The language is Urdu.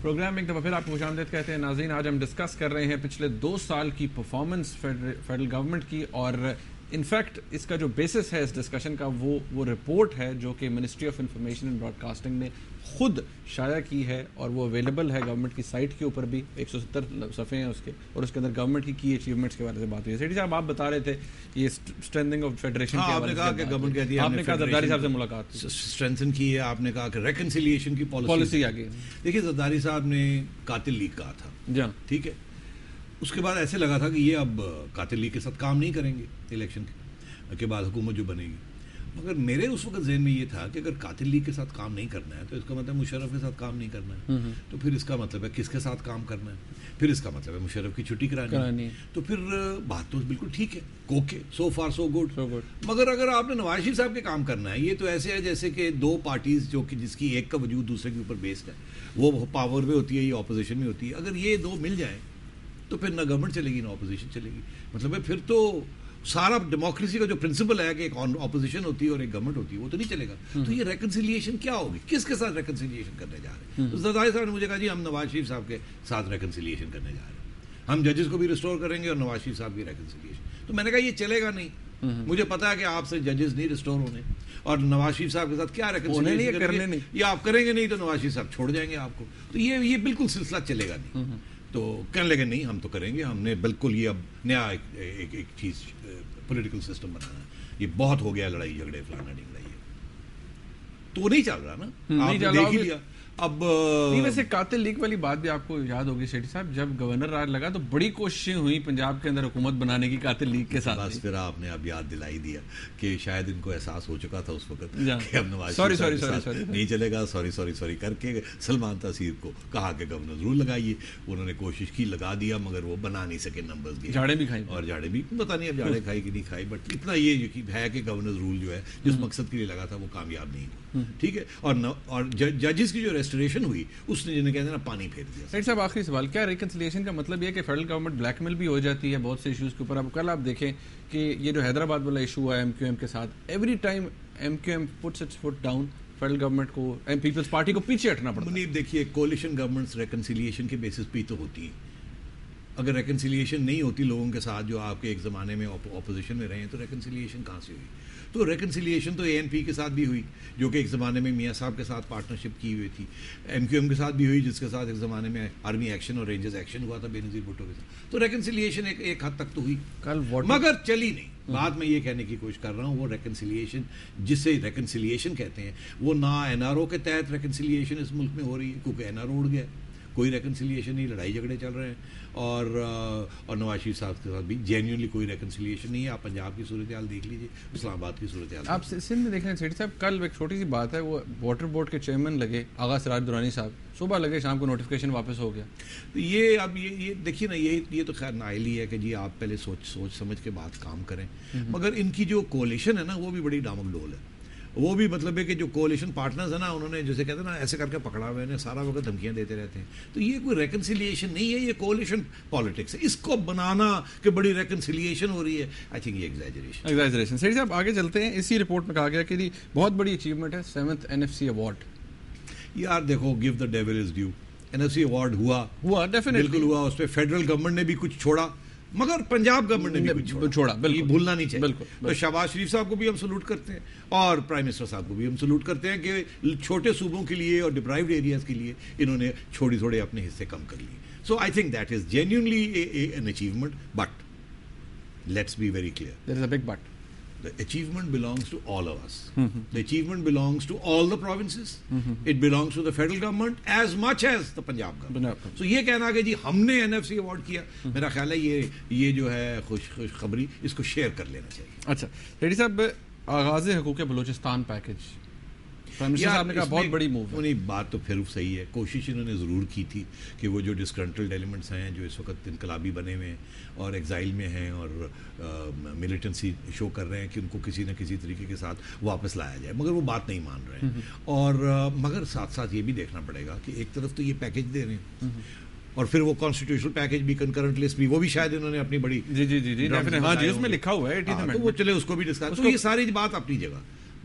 پروگرام میں ایک دفعہ پھر آپ کو خوش آمدید کہتے ہیں. ناظرین, آج ہم ڈسکس کر رہے ہیں پچھلے 2 سال کی پرفارمنس فیڈرل گورنمنٹ کی, اور انفیکٹ اس کا جو بیسس ہے اس ڈسکشن کا وہ رپورٹ ہے جو کہ ministry of information and broadcasting نے خود شائع کی ہے, اور وہ اویلیبل ہے گورنمنٹ کی سائٹ کے اوپر بھی. 170 صفحے ہیں اس کے, اور اس کے اندر گورنمنٹ کی اچیومنٹس کے بارے سے بات ہوئی ہے. سیٹھی صاحب, آپ بتا رہے تھے یہ اسٹرینتھنگ آف فیڈریشن کے حوالے سے آپ نے کہا کہ گورنمنٹ کہتی ہے, آپ نے کہا زرداری صاحب سے ملاقات اسٹرینتھن کی ہے, آپ نے کہا کہ ریکنسیلیشن کی پالیسی آ گئی. دیکھیے زرداری صاحب نے قاتل لیگ کہا تھا, جی ٹھیک ہے, اس کے بعد ایسے لگا تھا کہ یہ اب قاتل لیگ کے ساتھ کام نہیں کریں گے الیکشن کے بعد حکومت جو بنے گی. مگر میرے اس وقت ذہن میں یہ تھا کہ اگر قاتل لیگ کے ساتھ کام نہیں کرنا ہے تو اس کا مطلب مشرف کے ساتھ کام نہیں کرنا ہے, تو پھر اس کا مطلب ہے کس کے ساتھ کام کرنا ہے, پھر اس کا مطلب ہے مشرف کی چھٹی کرانی ہے. تو پھر بات تو بالکل ٹھیک ہے, okay, so for so good. مگر اگر آپ نے نواز شریف صاحب کے کام کرنا ہے, یہ تو ایسے ہے جیسے کہ 2 پارٹیز جو کہ جس کی ایک کا وجود دوسرے کے اوپر بیسڈ ہے, وہ پاور میں ہوتی ہے یا اپوزیشن میں ہوتی ہے. اگر یہ 2 مل جائیں تو پھر نہ گورنمنٹ چلے گی نہ اپوزیشن چلے گی. مطلب ہے پھر تو سارا ڈیموکریسی کا جو پرنسپل ہے کہ ایک اپوزیشن ہوتی ہے اور ایک گورنمنٹ ہوتی ہے, وہ تو نہیں چلے گا. تو یہ ریکنسیلیشن کیا ہوگی, کس کے ساتھ ریکنسیلیشن کرنے جا رہے ہیں؟ تو زرداری صاحب نے مجھے کہا جی ہم نواز شریف صاحب کے ساتھ ریکنسیلیشن کرنے جا رہے ہیں, ہم ججز کو بھی ریسٹور کریں گے اور نواز شریف صاحب کی ریکنسیلیشن. تو میں نے کہا یہ چلے گا نہیں. مجھے پتا ہے کہ آپ سے ججز نہیں ریسٹور ہونے, اور نواز شریف صاحب کے ساتھ کیا ریکنسیلیشن کریں گے, یا آپ کریں گے نہیں تو نواز شریف صاحب چھوڑ جائیں گے آپ کو. تو یہ بالکل سلسلہ چلے گا نہیں. تو کہنے لگے نہیں ہم تو کریں گے, ہم نے بالکل یہ اب نیا ایک چیز پولیٹیکل سسٹم بنانا ہے, یہ بہت ہو گیا لڑائی جھگڑے فلانا ڈنگڑائی ہے, تو نہیں چل رہا نا, آپ نے دیکھ ہی لیا. اب ویسے قاتل لیگ والی بات بھی آپ کو یاد ہوگی سیٹھی صاحب, جب گورنر راج لگا تو بڑی کوششیں ہوئی پنجاب کے اندر حکومت بنانے کی قاتل لیگ کے ساتھ. بس پھر آپ نے اب یاد دلائی دیا کہ شاید ان کو احساس ہو چکا تھا اس وقت کہ اب نواز نہیں چلے گا. سوری کر کے سلمان تاثیر کو کہا کہ گورنر ضرور لگائیے. انہوں نے کوشش کی, لگا دیا, مگر وہ بنا نہیں سکے نمبرز کے, جھاڑے بھی کھائے, اور جھاڑے بھی پتہ نہیں اب جھاڑے کھائی کہ نہیں کھائی, بٹ اتنا یہ یقین ہے کہ گورنر رول جو ہے جس مقصد کے لیے لگا تھا وہ کامیاب نہیں ہوا. ٹھیک ہے, اور ججز کی جو ریسٹوریشن ہوئی اس نے جنہیں کہتے ہیں نا پانی پھیر دیا. سیٹ صاحب, آخری سوال, کیا ریکنسیلیشن کا مطلب یہ ہے کہ فیڈرل گورنمنٹ بلیک میل بھی ہو جاتی ہے بہت سے ایشوز کے اوپر؟ اب کل آپ دیکھیں کہ یہ جو حیدرآباد والا ایشو ہوا ایم کیو ایم کے ساتھ, every time M Q M puts its foot down, federal government کو پیپلز پارٹی کو پیچھے ہٹنا پڑتا ہے. منیب دیکھیے, کولیشن گورنمنٹس ریکنسیلیشن کے بیسس پہ تو ہوتی ہیں. اگر ریکنسیلیشن نہیں ہوتی لوگوں کے ساتھ جو آپ کے ایک زمانے میں اپوزیشن میں رہے ہیں, تو ریکنسیلیشن کہاں سے ہوئی؟ تو ریکنسیلیشن تو اے این پی کے ساتھ بھی ہوئی جو کہ ایک زمانے میں میاں صاحب کے ساتھ پارٹنرشپ کی ہوئی تھی, ایم کیو ایم کے ساتھ بھی ہوئی جس کے ساتھ ایک زمانے میں آرمی ایکشن اور رینجرز ایکشن ہوا تھا بے نظیر بھٹو کے ساتھ. تو ریکنسیلیشن ایک حد تک تو ہوئی, مگر چلی نہیں. بات میں یہ کہنے کی کوشش کر رہا ہوں, وہ ریکنسیلیشن جسے ریکنسیلیشن کہتے ہیں وہ نہ این آر او کے تحت ریکنسیلیشن اس ملک میں ہو رہی ہے کیونکہ این آر او اڑ گیا, کوئی ریکنسیلیشن نہیں, لڑائی جھگڑے چل رہے ہیں, اور نواز شریف صاحب کے ساتھ بھی جینیونلی کوئی ریکنسیلیشن نہیں ہے. آپ پنجاب کی صورتحال دیکھ لیجیے, اسلام آباد کی صورتحال آپ سندھ میں دیکھ لیں. سیٹھی صاحب, کل ایک چھوٹی سی بات ہے, وہ واٹر بورڈ کے چیئرمین لگے آغا سراج درانی صاحب, صبح لگے شام کو نوٹیفیکیشن واپس ہو گیا. تو یہ اب یہ دیکھیے نا, یہ تو خیر نائل ہی ہے کہ جی آپ پہلے سوچ سمجھ کے بات کام کریں. مگر ان کی جو کولیشن ہے نا وہ بھی بڑی ڈامک ڈول ہے. وہ بھی مطلب ہے کہ جو کولیشن پارٹنرز ہیں نا, انہوں نے جیسے کہتے ہیں نا ایسے کر کے پکڑا ہوئے ہیں, سارا وقت دھمکیاں دیتے رہتے ہیں. تو یہ کوئی ریکنسیلیشن نہیں ہے, یہ کولیشن پالیٹکس ہے. اس کو بنانا کہ بڑی ریکنسیلیشن ہو رہی ہے, آئی تھنک یہ ایگزیجریشن. سیٹھی صاحب آگے چلتے ہیں. اسی رپورٹ میں کہا گیا کہ بہت بڑی اچیومنٹ ہے 7th NFC ایوارڈ. یار دیکھو, give the dual is due. NFC award ہوا ڈیفینیٹلی بالکل ہوا, اس پہ فیڈرل گورنمنٹ نے بھی کچھ چھوڑا, مگر پنجاب گورنمنٹ نے بھی کچھ چھوڑا, یہ بھولنا نہیں چاہیے. تو شہباز شریف صاحب کو بھی ہم سلوٹ کرتے ہیں, اور پرائم منسٹر صاحب کو بھی ہم سلوٹ کرتے ہیں کہ چھوٹے صوبوں کے لیے اور ڈپرائیوڈ ایریاز کے لیے انہوں نے تھوڑے اپنے حصے کم کر لیے. So I think that is genuinely an achievement, but let's be very clear, there is a big but. The achievement belongs to all of us. The achievement belongs to all the provinces. It belongs to the federal government as much as the Punjab government. So یہ کہنا کہ جی ہم نے NFC ایوارڈ کیا, میرا خیال ہے یہ جو ہے خوش خبری, اس کو شیئر کر لینا چاہیے. اچھا ریڈی صاحب, آغاز حقوق بلوچستان پیکج, پرائم منسٹر صاحب نے کہا بہت بڑی موو ہے. بات تو پھر صحیح ہے, کوشش انہوں نے ضرور کی تھی کہ وہ جو ڈسکنٹرلڈ ایلیمنٹس ہیں جو اس وقت انقلابی بنے ہوئے ہیں اور ایگزائل میں ہیں اور ملیٹنسی شو کر رہے ہیں کہ ان کو کسی نہ کسی طریقے کے ساتھ واپس لایا جائے, مگر وہ بات نہیں مان رہے ہیں. اور مگر ساتھ ساتھ یہ بھی دیکھنا پڑے گا کہ ایک طرف تو یہ پیکج دے رہے ہیں اور پھر وہ کانسٹیٹیوشنل پیکج بھی, کنکرنٹ لسٹ بھی, وہ بھی شاید انہوں نے اپنی بڑی جی اس میں لکھا ہوا ہے, تو وہ چلے اس کو بھی ڈسکس. تو یہ ساری بات اپنی جگہ,